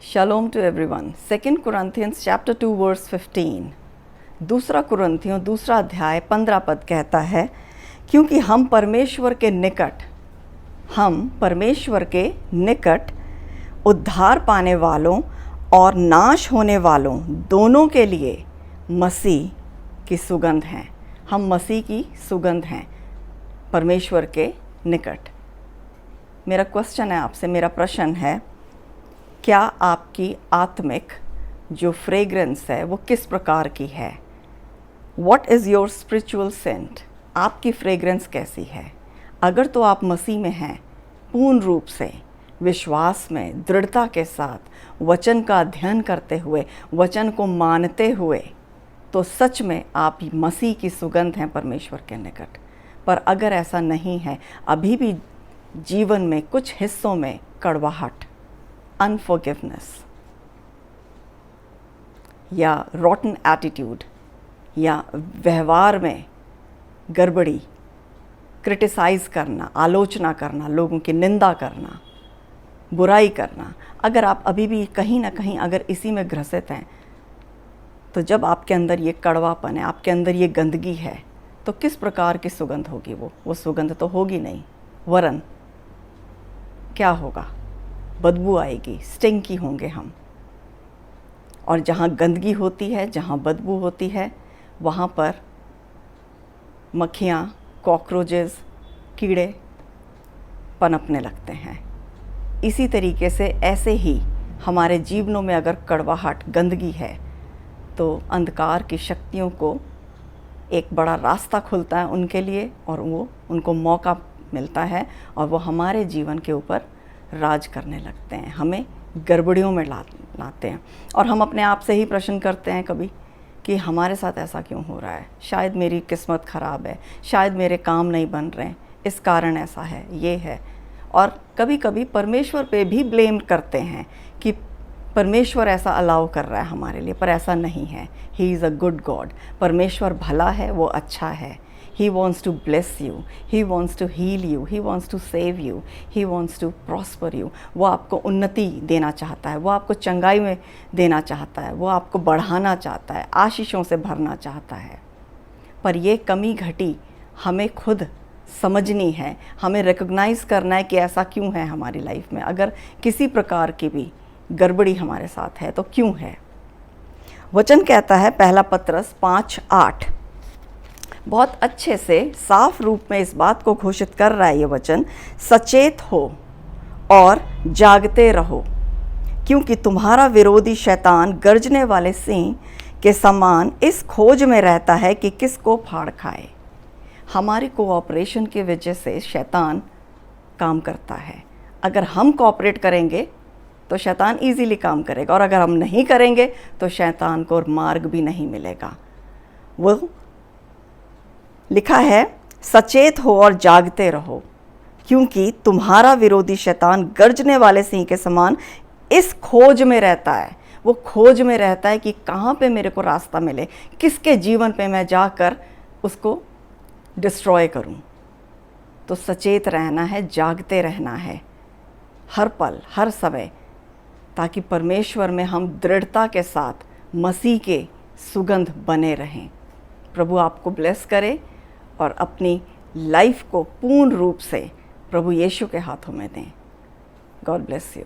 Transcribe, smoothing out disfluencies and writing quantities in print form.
Shalom to everyone. 2 Corinthians chapter 2 verse 15. दूसरा कुरिन्थियों दूसरा अध्याय 15 पद कहता है, क्योंकि हम परमेश्वर के निकट उद्धार पाने वालों और नाश होने वालों दोनों के लिए मसीह की सुगंध हैं। हम मसीह की सुगंध हैं परमेश्वर के निकट। मेरा क्वेश्चन है आपसे, मेरा प्रश्न है, क्या आपकी आत्मिक जो फ्रेग्रेंस है वो किस प्रकार की है? What is your spiritual scent? आपकी फ्रेग्रेंस कैसी है? अगर तो आप मसीह में हैं, पूर्ण रूप से विश्वास में दृढ़ता के साथ वचन का अध्ययन करते हुए, वचन को मानते हुए, तो सच में आप मसीह की सुगंध हैं परमेश्वर के निकट। पर अगर ऐसा नहीं है, अभी भी जीवन में कुछ हिस्सों में कड़वाहट, अनफॉरगिवनेस या रॉटन एटीट्यूड या व्यवहार में गड़बड़ी, क्रिटिसाइज़ करना, आलोचना करना, लोगों की निंदा करना, बुराई करना, अगर आप अभी भी कहीं ना कहीं अगर इसी में ग्रसित हैं, तो जब आपके अंदर ये कड़वापन है, आपके अंदर ये गंदगी है, तो किस प्रकार की सुगंध होगी? वो सुगंध तो होगी नहीं, वरन क्या होगा? बदबू आएगी, स्टिंकी होंगे हम। और जहाँ गंदगी होती है, जहाँ बदबू होती है, वहाँ पर मक्खियाँ, कॉकरोचेस, कीड़े पनपने लगते हैं। इसी तरीके से ऐसे ही हमारे जीवनों में अगर कड़वाहट, गंदगी है, तो अंधकार की शक्तियों को एक बड़ा रास्ता खुलता है उनके लिए, और वो उनको मौका मिलता है और वो हमारे जीवन के ऊपर राज करने लगते हैं, हमें गड़बड़ियों में लाते हैं। और हम अपने आप से ही प्रश्न करते हैं कभी कि हमारे साथ ऐसा क्यों हो रहा है? शायद मेरी किस्मत ख़राब है, शायद मेरे काम नहीं बन रहे हैं, इस कारण ऐसा है, ये है। और कभी कभी परमेश्वर पे भी ब्लेम करते हैं कि परमेश्वर ऐसा अलाउ कर रहा है हमारे लिए, पर ऐसा नहीं है। He is a good God. परमेश्वर भला है, वो अच्छा है। He wants to bless you, He wants to heal you, He wants to save you, He wants to prosper you. वो आपको उन्नति देना चाहता है, वो आपको चंगाई में देना चाहता है, वो आपको बढ़ाना चाहता है, आशीषों से भरना चाहता है। पर ये कमी घटी हमें खुद समझनी है, हमें रिकॉग्नाइज़ करना है कि ऐसा क्यों है हमारी लाइफ में। अगर किसी प्रकार की भी गड़बड़ी हमारे साथ है तो क्यों है? वचन कहता है, पहला पत्रस 5:8, बहुत अच्छे से साफ रूप में इस बात को घोषित कर रहा है ये वचन, सचेत हो और जागते रहो, क्योंकि तुम्हारा विरोधी शैतान गरजने वाले सिंह के समान इस खोज में रहता है कि किसको फाड़ खाए। हमारी कोऑपरेशन की वजह से शैतान काम करता है। अगर हम कोऑपरेट करेंगे तो शैतान इजीली काम करेगा, और अगर हम नहीं करेंगे तो शैतान को मार्ग भी नहीं मिलेगा। वो लिखा है, सचेत हो और जागते रहो, क्योंकि तुम्हारा विरोधी शैतान गरजने वाले सिंह के समान इस खोज में रहता है। वो खोज में रहता है कि कहाँ पे मेरे को रास्ता मिले, किसके जीवन पे मैं जाकर उसको डिस्ट्रॉय करूं। तो सचेत रहना है, जागते रहना है हर पल, हर समय, ताकि परमेश्वर में हम दृढ़ता के साथ मसीह के सुगंध बने रहें। प्रभु आपको ब्लेस करे और अपनी लाइफ को पूर्ण रूप से प्रभु यीशु के हाथों में दें। God bless you.